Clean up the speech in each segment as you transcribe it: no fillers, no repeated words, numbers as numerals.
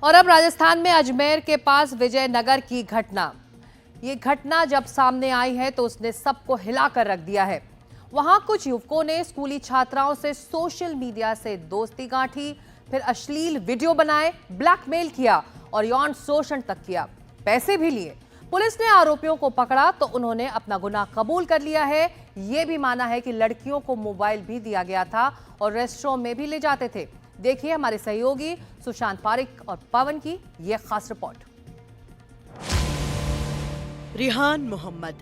और अब राजस्थान में अजमेर के पास विजयनगर की घटना। ये घटना जब सामने आई है तो उसने सबको हिलाकर रख दिया है। वहां कुछ युवकों ने स्कूली छात्राओं से सोशल मीडिया से दोस्ती गांठी, फिर अश्लील वीडियो बनाए, ब्लैकमेल किया और यौन शोषण तक किया, पैसे भी लिए। पुलिस ने आरोपियों को पकड़ा तो उन्होंने अपना गुनाह कबूल कर लिया है। ये भी माना है कि लड़कियों को मोबाइल भी दिया गया था और रेस्टोरेंट में भी ले जाते थे। देखिए हमारे सहयोगी सुशांत पारिक और पवन की यह खास रिपोर्ट। रिहान मोहम्मद,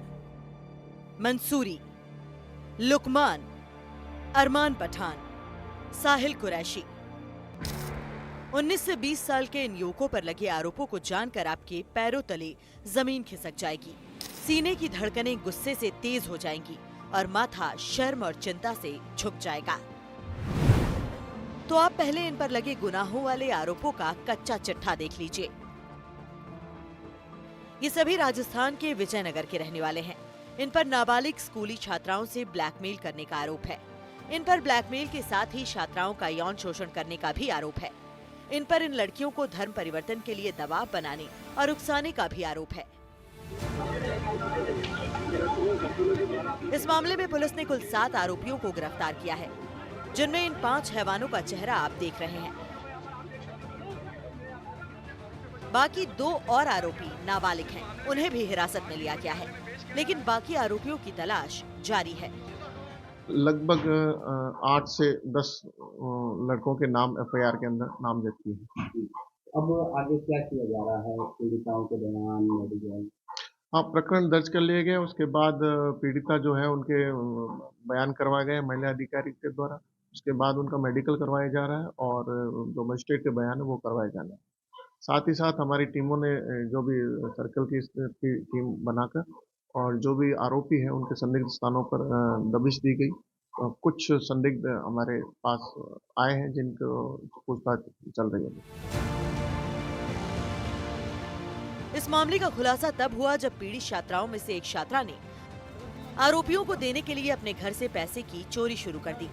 मंसूरी, लुकमान, अरमान पठान, साहिल कुरैशी। 19 से 20 साल के इन युवकों पर लगे आरोपों को जानकर आपके पैरों तले जमीन खिसक जाएगी, सीने की धड़कनें गुस्से से तेज हो जाएंगी और माथा शर्म और चिंता से झुक जाएगा। तो आप पहले इन पर लगे गुनाहों वाले आरोपों का कच्चा चिट्ठा देख लीजिए। ये सभी राजस्थान के विजयनगर के रहने वाले हैं। इन पर नाबालिग स्कूली छात्राओं से ब्लैकमेल करने का आरोप है। इन पर ब्लैकमेल के साथ ही छात्राओं का यौन शोषण करने का भी आरोप है। इन पर इन लड़कियों को धर्म परिवर्तन के लिए दबाव बनाने और उकसाने का भी आरोप है। इस मामले में पुलिस ने कुल 7 आरोपियों को गिरफ्तार किया है, जिनमें इन 5 हैवानों का चेहरा आप देख रहे हैं। बाकी 2 और आरोपी नाबालिग हैं, उन्हें भी हिरासत में लिया गया है, लेकिन बाकी आरोपियों की तलाश जारी है। लगभग 8 से 10 लड़कों के नाम एफआईआर के अंदर नामजद किए हैं। अब आगे क्या किया जा रहा है? पीड़िताओं के बयान, मेडिकल? हाँ, प्रकरण दर्ज कर लिए गए। उसके बाद पीड़िता जो है उनके बयान करवाए गए महिला अधिकारी के द्वारा। उसके बाद उनका मेडिकल करवाया जा रहा है और जो मजिस्ट्रेट के बयान है वो करवाए जाना है। साथ ही साथ हमारी टीमों ने जो भी सर्कल की टीम बनाकर और जो भी आरोपी हैं उनके संदिग्ध स्थानों पर दबिश दी गई। कुछ संदिग्ध हमारे पास आए हैं जिनको पूछताछ चल रही है। इस मामले का खुलासा तब हुआ जब पीड़ित छात्राओं में से एक छात्रा ने आरोपियों को देने के लिए अपने घर से पैसे की चोरी शुरू कर दी।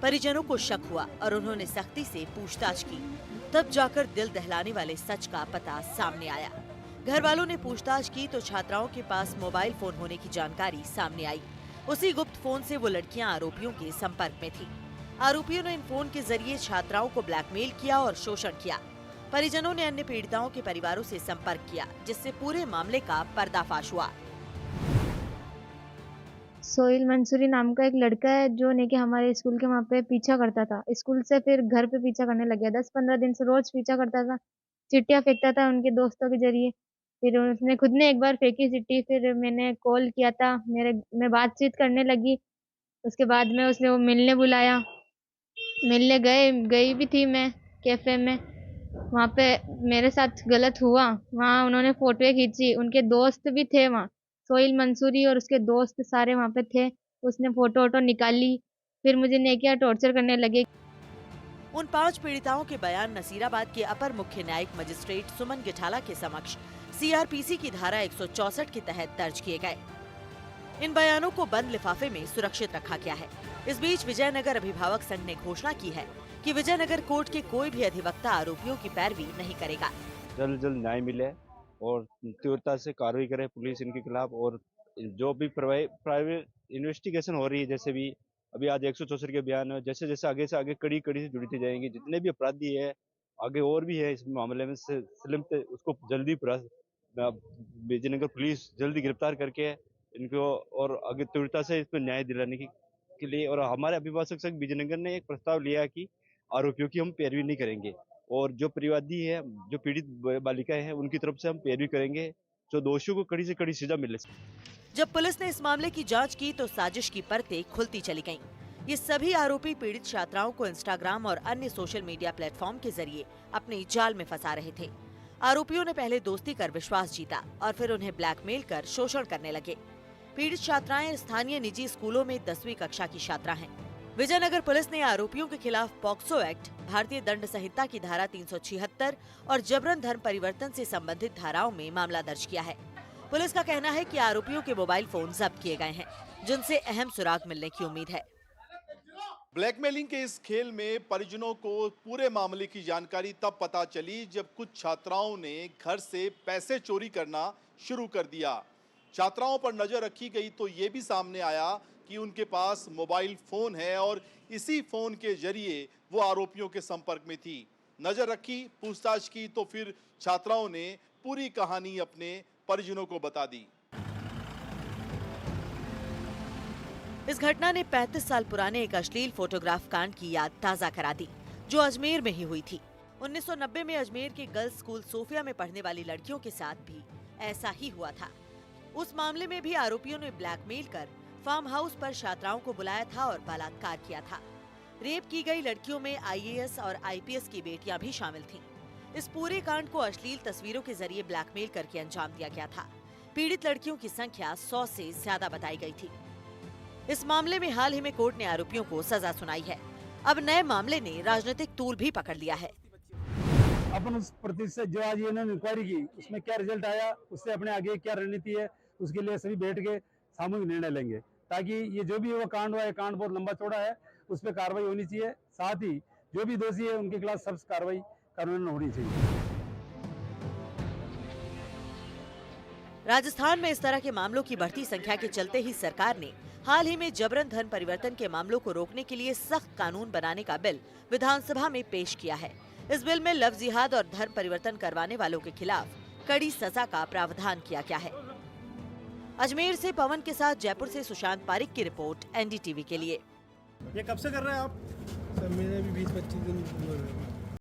परिजनों को शक हुआ और उन्होंने सख्ती से पूछताछ की। तब जाकर दिल दहलाने वाले सच का पता सामने आया। घर वालों ने पूछताछ की तो छात्राओं के पास मोबाइल फोन होने की जानकारी सामने आई। उसी गुप्त फोन से वो लड़कियां आरोपियों के संपर्क में थीं। आरोपियों ने इन फोन के जरिए छात्राओं को ब्लैकमेल किया और शोषण किया। परिजनों ने अन्य पीड़िताओं के परिवारों से संपर्क किया, जिससे पूरे मामले का पर्दाफाश हुआ। सोहिल मंसूरी नाम का एक लड़का है जो ने कि हमारे स्कूल के वहाँ पे पीछा करता था। स्कूल से फिर घर पे पीछा करने लग गया। 10-15 दिन से रोज पीछा करता था, चिट्ठियाँ फेंकता था उनके दोस्तों के जरिए। फिर उसने खुद ने एक बार फेंकी चिट्ठी, फिर मैंने कॉल किया था, मैं बातचीत करने लगी। उसके बाद में उसने वो मिलने बुलाया, मिलने गई भी थी मैं कैफे में। वहाँ पे मेरे साथ गलत हुआ। वहाँ उन्होंने फोटोएं खींची, उनके दोस्त भी थे वहाँ। सोहिल मंसूरी और उसके दोस्त सारे वहाँ पे थे। उसने फोटो वोटो निकाली, फिर मुझे ने क्या टॉर्चर करने लगे। उन 5 पीड़िताओं के बयान नसीराबाद के अपर मुख्य न्यायिक मजिस्ट्रेट सुमन गिठाला के समक्ष सीआरपीसी की धारा 164 के तहत दर्ज किए गए। इन बयानों को बंद लिफाफे में सुरक्षित रखा गया है। इस बीच विजयनगर अभिभावक संघ ने घोषणा की है कि विजयनगर कोर्ट के कोई भी अधिवक्ता आरोपियों की पैरवी नहीं करेगा। जल्द जल्द न्याय मिले और तीव्रता से कार्रवाई करे पुलिस इनके खिलाफ। और जो भी प्राइवेट इन्वेस्टिगेशन हो रही है, जैसे भी अभी आज 164 के बयान है, जैसे जैसे आगे से आगे कड़ी से जुड़ती जाएंगी। जितने भी अपराधी है आगे और भी है इस मामले में संलिप्त, उसको जल्दी विजयनगर पुलिस जल्दी गिरफ्तार करके इनको और आगे तीव्रता से इस पर न्याय दिलाने के लिए। और हमारे अभिभाषक संघ विजयनगर ने एक प्रस्ताव लिया कि आरोपियों की हम पैरवी नहीं करेंगे और जो परिवादी है, जो पीड़ित बालिकाएं हैं, उनकी तरफ से हम पैरवी करेंगे, जो दोषियों को कड़ी से कड़ी सजा मिले। जब पुलिस ने इस मामले की जांच की तो साजिश की परतें खुलती चली गईं। ये सभी आरोपी पीड़ित छात्राओं को इंस्टाग्राम और अन्य सोशल मीडिया प्लेटफॉर्म के जरिए अपने जाल में फंसा रहे थे। आरोपियों ने पहले दोस्ती कर विश्वास जीता और फिर उन्हें ब्लैकमेल कर शोषण करने लगे। पीड़ित छात्राएं स्थानीय निजी स्कूलों में 10वीं कक्षा की छात्रा हैं। विजयनगर पुलिस ने आरोपियों के खिलाफ पॉक्सो एक्ट, भारतीय दंड संहिता की धारा 376 और जबरन धर्म परिवर्तन से संबंधित धाराओं में मामला दर्ज किया है। पुलिस का कहना है कि आरोपियों के मोबाइल फोन जब्त किए गए हैं, जिनसे अहम सुराग मिलने की उम्मीद है। ब्लैकमेलिंग के इस खेल में परिजनों को पूरे मामले की जानकारी तब पता चली जब कुछ छात्राओं ने घर से पैसे चोरी करना शुरू कर दिया। छात्राओं पर नजर रखी गई तो ये भी सामने आया कि उनके पास मोबाइल फोन है और इसी फोन के जरिए वो आरोपियों के संपर्क में थी। नजर रखी, पूछताछ की तो फिर छात्राओं ने पूरी कहानी अपने परिजनों को बता दी। इस घटना ने 35 साल पुराने एक अश्लील फोटोग्राफ कांड की याद ताजा करा दी, जो अजमेर में ही हुई थी। 1990 में अजमेर के गर्ल्स स्कूल सोफिया में पढ़ने वाली लड़कियों के साथ भी ऐसा ही हुआ था। उस मामले में भी आरोपियों ने ब्लैकमेल कर फार्म हाउस पर छात्राओं को बुलाया था और बलात्कार किया था। रेप की गई लड़कियों में IAS और IPS की बेटियां भी शामिल थीं। इस पूरे कांड को अश्लील तस्वीरों के जरिए ब्लैकमेल करके अंजाम दिया गया था। पीड़ित लड़कियों की संख्या 100 से ज्यादा बताई गई थी। इस मामले में हाल ही में कोर्ट ने आरोपियों को सजा सुनाई है। अब नए मामले ने राजनीतिक तूल भी पकड़ लिया है। अपन उस प्रतिशत जो आज इन्होंने इंक्वायरी की उसमें क्या रिजल्ट आया, उससे अपने आगे क्या रणनीति है, उसके लिए सभी बैठ के सामूहिक निर्णय लेंगे, ताकि ये जो भी वो कांड हुआ है, कांड बहुत लंबा चौड़ा है, उस पर कार्रवाई होनी चाहिए। साथ ही जो भी दोषी है उनके खिलाफ सख्त कार्रवाई कानूनन होनी चाहिए। राजस्थान में इस तरह के मामलों की बढ़ती संख्या के चलते ही सरकार ने हाल ही में जबरन धन परिवर्तन के मामलों को रोकने के लिए सख्त कानून बनाने का बिल विधानसभा में पेश किया है। इस बिल में लव जिहाद और धर्म परिवर्तन करवाने वालों के खिलाफ कड़ी सजा का प्रावधान किया गया है। अजमेर से पवन के साथ जयपुर से सुशांत पारिक की रिपोर्ट NDTV के लिए। ये कब से कर रहे हैं आप? सर मैंने भी 20-25 दिन